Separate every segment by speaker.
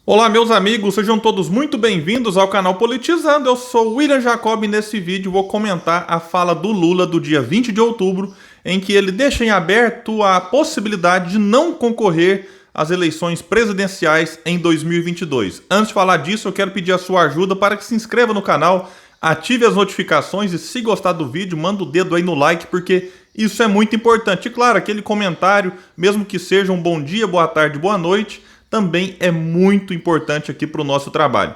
Speaker 1: Olá, meus amigos, sejam todos muito bem-vindos ao canal Politizando. Eu sou o William Jacob e nesse vídeo vou comentar a fala do Lula do dia 20 de outubro, em que ele deixa em aberto a possibilidade de não concorrer às eleições presidenciais em 2022. Antes de falar disso, eu quero pedir a sua ajuda para que se inscreva no canal, ative as notificações e, se gostar do vídeo, manda o dedo aí no like, porque isso é muito importante. E claro, aquele comentário, mesmo que seja um bom dia, boa tarde, boa noite, também é muito importante aqui para o nosso trabalho.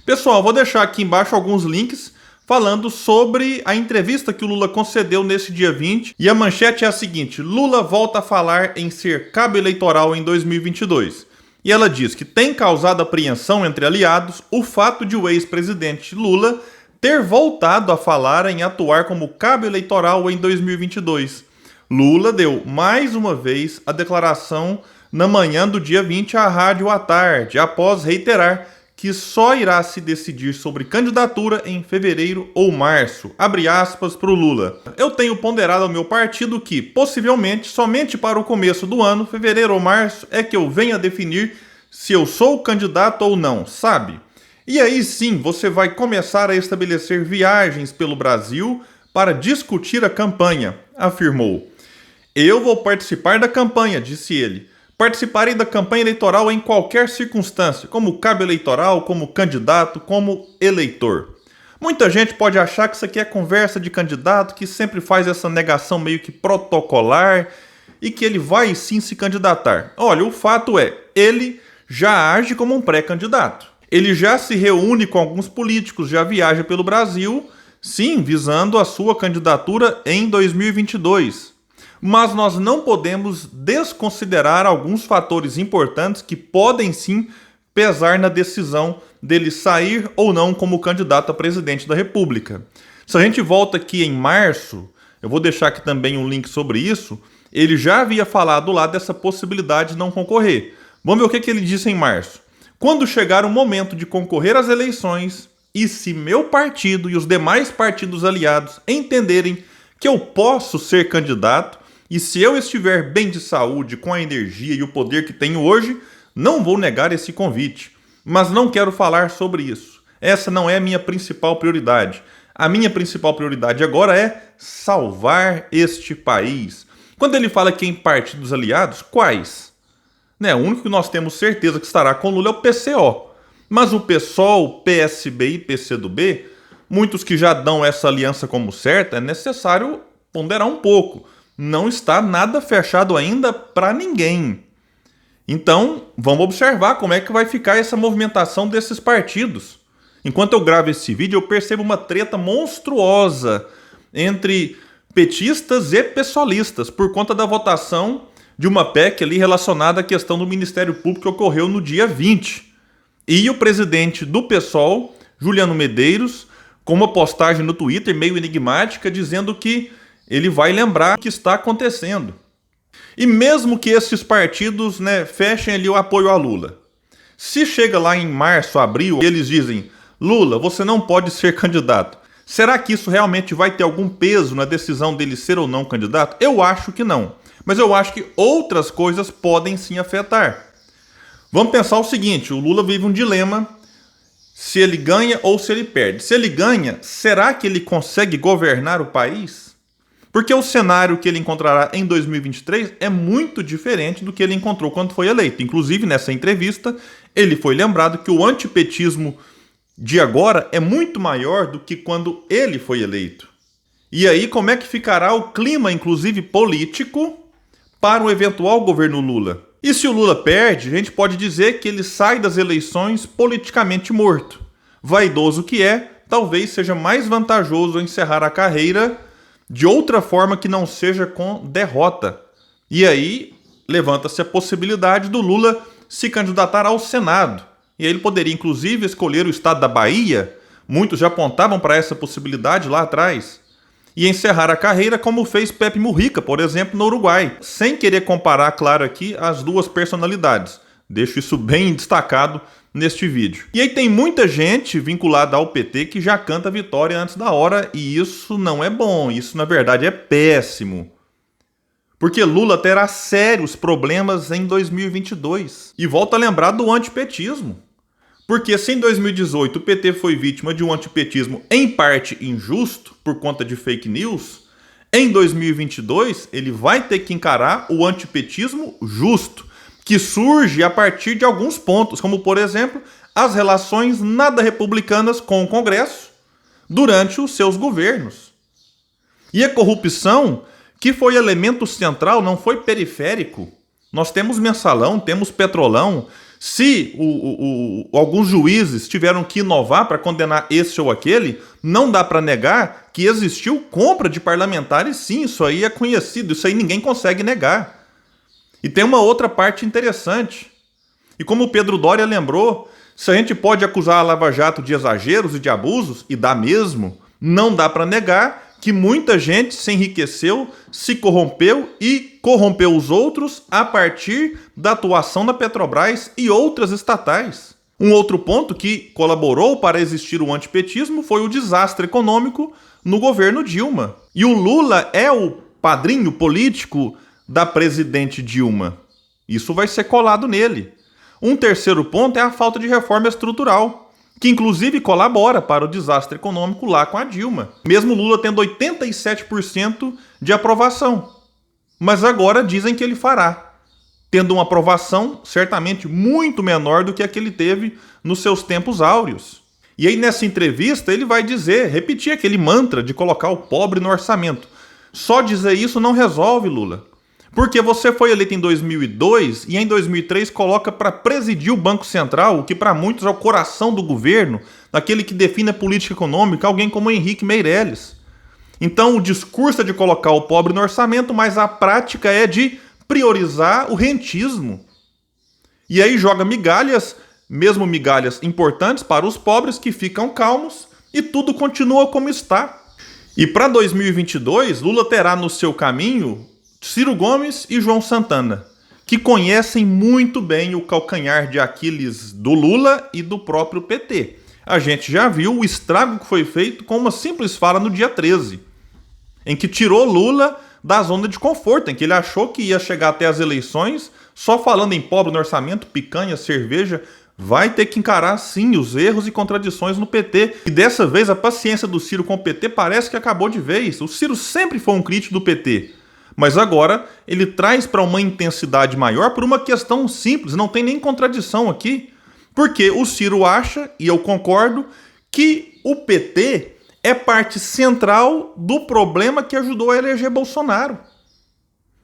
Speaker 1: Pessoal, vou deixar aqui embaixo alguns links falando sobre a entrevista que o Lula concedeu nesse dia 20. E a manchete é a seguinte: Lula volta a falar em ser cabo eleitoral em 2022. E ela diz que tem causado apreensão entre aliados o fato de o ex-presidente Lula ter voltado a falar em atuar como cabo eleitoral em 2022. Lula deu mais uma vez a declaração na manhã do dia 20 à Rádio à Tarde, após reiterar que só irá se decidir sobre candidatura em fevereiro ou março. Abre aspas para o Lula. Eu tenho ponderado ao meu partido que, possivelmente, somente para o começo do ano, fevereiro ou março, é que eu venha definir se eu sou candidato ou não, sabe? E aí sim, você vai começar a estabelecer viagens pelo Brasil para discutir a campanha, afirmou. Eu vou participar da campanha, disse ele. Participarei da campanha eleitoral em qualquer circunstância, como cabo eleitoral, como candidato, como eleitor. Muita gente pode achar que isso aqui é conversa de candidato, que sempre faz essa negação meio que protocolar e que ele vai sim se candidatar. Olha, o fato é, ele já age como um pré-candidato. Ele já se reúne com alguns políticos, já viaja pelo Brasil, sim, visando a sua candidatura em 2022. Mas nós não podemos desconsiderar alguns fatores importantes que podem sim pesar na decisão dele sair ou não como candidato a presidente da República. Se a gente volta aqui em março, eu vou deixar aqui também um link sobre isso, ele já havia falado lá dessa possibilidade de não concorrer. Vamos ver o que ele disse em março. Quando chegar o momento de concorrer às eleições e se meu partido e os demais partidos aliados entenderem que eu posso ser candidato, e se eu estiver bem de saúde, com a energia e o poder que tenho hoje, não vou negar esse convite. Mas não quero falar sobre isso. Essa não é a minha principal prioridade. A minha principal prioridade agora é salvar este país. Quando ele fala que em partidos aliados, quais? O único que nós temos certeza que estará com Lula é o PCO. Mas o PSOL, PSB e PCdoB, muitos que já dão essa aliança como certa, é necessário ponderar um pouco. Não está nada fechado ainda para ninguém. Então, vamos observar como é que vai ficar essa movimentação desses partidos. Enquanto eu gravo esse vídeo, eu percebo uma treta monstruosa entre petistas e pessoalistas por conta da votação de uma PEC ali relacionada à questão do Ministério Público que ocorreu no dia 20. E o presidente do PSOL, Juliano Medeiros, com uma postagem no Twitter meio enigmática, dizendo que ele vai lembrar o que está acontecendo. E mesmo que esses partidos fechem ali o apoio a Lula, se chega lá em março, abril, e eles dizem: Lula, você não pode ser candidato, será que isso realmente vai ter algum peso na decisão dele ser ou não candidato? Eu acho que não. Mas eu acho que outras coisas podem sim afetar. Vamos pensar o seguinte: o Lula vive um dilema, se ele ganha ou se ele perde. Se ele ganha, será que ele consegue governar o país? Porque o cenário que ele encontrará em 2023 é muito diferente do que ele encontrou quando foi eleito. Inclusive, nessa entrevista, ele foi lembrado que o antipetismo de agora é muito maior do que quando ele foi eleito. E aí, como é que ficará o clima, inclusive político, para o eventual governo Lula? E se o Lula perde, a gente pode dizer que ele sai das eleições politicamente morto. Vaidoso que é, talvez seja mais vantajoso encerrar a carreira de outra forma que não seja com derrota. E aí levanta-se a possibilidade do Lula se candidatar ao Senado. E aí ele poderia inclusive escolher o estado da Bahia. Muitos já apontavam para essa possibilidade lá atrás. E encerrar a carreira como fez Pepe Mujica, por exemplo, no Uruguai. Sem querer comparar, claro, aqui as duas personalidades. Deixo isso bem destacado neste vídeo. E aí tem muita gente vinculada ao PT que já canta vitória antes da hora, e isso não é bom, isso na verdade é péssimo. Porque Lula terá sérios problemas em 2022. E volta a lembrar do antipetismo. Porque se em 2018 o PT foi vítima de um antipetismo em parte injusto por conta de fake news, em 2022 ele vai ter que encarar o antipetismo justo, que surge a partir de alguns pontos, como por exemplo as relações nada republicanas com o Congresso durante os seus governos. E a corrupção, que foi elemento central, não foi periférico. Nós temos mensalão, temos petrolão. Se alguns juízes tiveram que inovar para condenar esse ou aquele, não dá para negar que existiu compra de parlamentares, sim, isso aí é conhecido, isso aí ninguém consegue negar. E tem uma outra parte interessante. E como o Pedro Doria lembrou, se a gente pode acusar a Lava Jato de exageros e de abusos, e dá mesmo, não dá para negar que muita gente se enriqueceu, se corrompeu e corrompeu os outros a partir da atuação da Petrobras e outras estatais. Um outro ponto que colaborou para existir o antipetismo foi o desastre econômico no governo Dilma. E o Lula é o padrinho político da presidente Dilma. Isso vai ser colado nele. Um terceiro ponto é a falta de reforma estrutural, que inclusive colabora para o desastre econômico lá com a Dilma, mesmo Lula tendo 87% de aprovação. Mas agora dizem que ele fará, tendo uma aprovação certamente muito menor do que a que ele teve nos seus tempos áureos. E aí nessa entrevista ele vai dizer, repetir aquele mantra de colocar o pobre no orçamento. Só dizer isso não resolve, Lula. Porque você foi eleito em 2002 e em 2003 coloca para presidir o Banco Central, o que para muitos é o coração do governo, aquele que define a política econômica, alguém como Henrique Meirelles. Então o discurso é de colocar o pobre no orçamento, mas a prática é de priorizar o rentismo. E aí joga migalhas, mesmo migalhas importantes para os pobres que ficam calmos e tudo continua como está. E para 2022, Lula terá no seu caminho Ciro Gomes e João Santana, que conhecem muito bem o calcanhar de Aquiles do Lula e do próprio PT. A gente já viu o estrago que foi feito com uma simples fala no dia 13, em que tirou Lula da zona de conforto, em que ele achou que ia chegar até as eleições só falando em pobre no orçamento, picanha, cerveja. Vai ter que encarar sim os erros e contradições no PT. E dessa vez a paciência do Ciro com o PT parece que acabou de vez. O Ciro sempre foi um crítico do PT. Mas agora ele traz para uma intensidade maior por uma questão simples, não tem nem contradição aqui. Porque o Ciro acha, e eu concordo, que o PT é parte central do problema que ajudou a eleger Bolsonaro.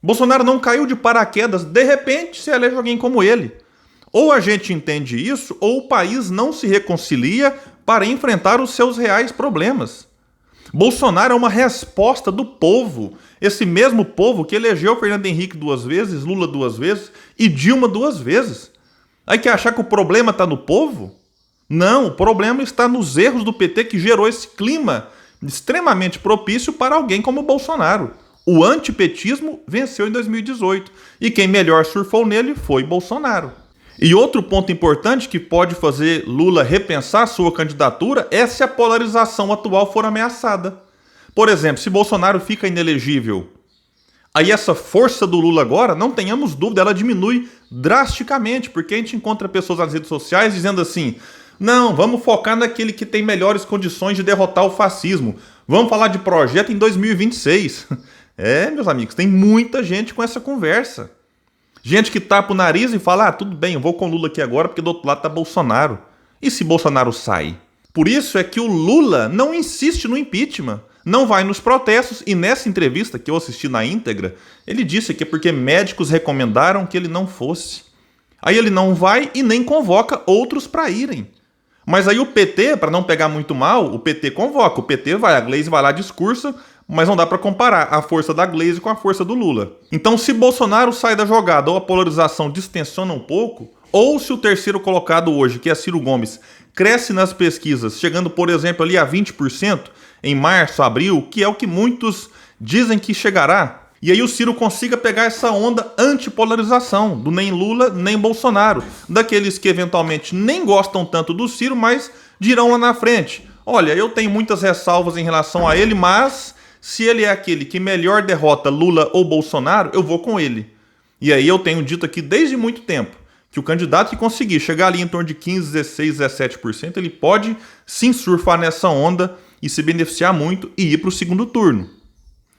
Speaker 1: Bolsonaro não caiu de paraquedas, de repente se elege alguém como ele. Ou a gente entende isso, ou o país não se reconcilia para enfrentar os seus reais problemas. Bolsonaro é uma resposta do povo, esse mesmo povo que elegeu Fernando Henrique 2 vezes, Lula 2 vezes e Dilma 2 vezes. Aí quer achar que o problema está no povo? Não, o problema está nos erros do PT que gerou esse clima extremamente propício para alguém como Bolsonaro. O antipetismo venceu em 2018 e quem melhor surfou nele foi Bolsonaro. E outro ponto importante que pode fazer Lula repensar sua candidatura é se a polarização atual for ameaçada. Por exemplo, se Bolsonaro fica inelegível, aí essa força do Lula agora, não tenhamos dúvida, ela diminui drasticamente, porque a gente encontra pessoas nas redes sociais dizendo assim, não, vamos focar naquele que tem melhores condições de derrotar o fascismo. Vamos falar de projeto em 2026. É, meus amigos, tem muita gente com essa conversa. Gente que tapa o nariz e fala, tudo bem, eu vou com o Lula aqui agora porque do outro lado tá Bolsonaro. E se Bolsonaro sai? Por isso é que o Lula não insiste no impeachment, não vai nos protestos e nessa entrevista que eu assisti na íntegra, ele disse que é porque médicos recomendaram que ele não fosse. Aí ele não vai e nem convoca outros para irem. Mas aí o PT, para não pegar muito mal, o PT convoca, o PT vai, a Gleisi vai lá, discursa, mas não dá para comparar a força da Gleisi com a força do Lula. Então, se Bolsonaro sai da jogada ou a polarização distensiona um pouco, ou se o terceiro colocado hoje, que é Ciro Gomes, cresce nas pesquisas, chegando, por exemplo, ali a 20% em março, abril, que é o que muitos dizem que chegará, e aí o Ciro consiga pegar essa onda antipolarização, do nem Lula, nem Bolsonaro, daqueles que eventualmente nem gostam tanto do Ciro, mas dirão lá na frente, olha, eu tenho muitas ressalvas em relação a ele, mas se ele é aquele que melhor derrota Lula ou Bolsonaro, eu vou com ele. E aí eu tenho dito aqui desde muito tempo que o candidato que conseguir chegar ali em torno de 15, 16, 17%, ele pode sim surfar nessa onda e se beneficiar muito e ir para o segundo turno.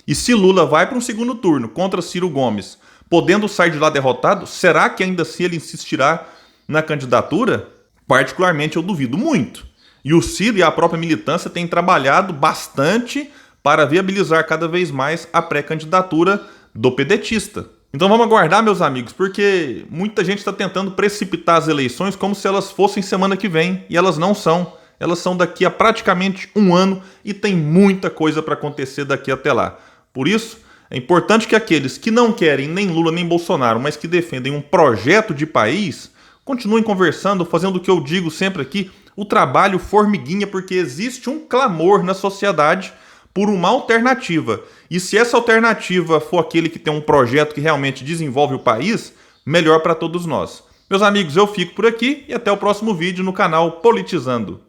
Speaker 1: E se Lula vai para um segundo turno contra Ciro Gomes, podendo sair de lá derrotado, será que ainda assim ele insistirá na candidatura? Particularmente eu duvido muito. E o Ciro e a própria militância têm trabalhado bastante para viabilizar cada vez mais a pré-candidatura do pedetista. Então vamos aguardar, meus amigos, porque muita gente está tentando precipitar as eleições como se elas fossem semana que vem, e elas não são. Elas são daqui a praticamente um ano e tem muita coisa para acontecer daqui até lá. Por isso, é importante que aqueles que não querem nem Lula nem Bolsonaro, mas que defendem um projeto de país, continuem conversando, fazendo o que eu digo sempre aqui, o trabalho formiguinha, porque existe um clamor na sociedade por uma alternativa. E se essa alternativa for aquele que tem um projeto que realmente desenvolve o país, melhor para todos nós. Meus amigos, eu fico por aqui e até o próximo vídeo no canal Politizando.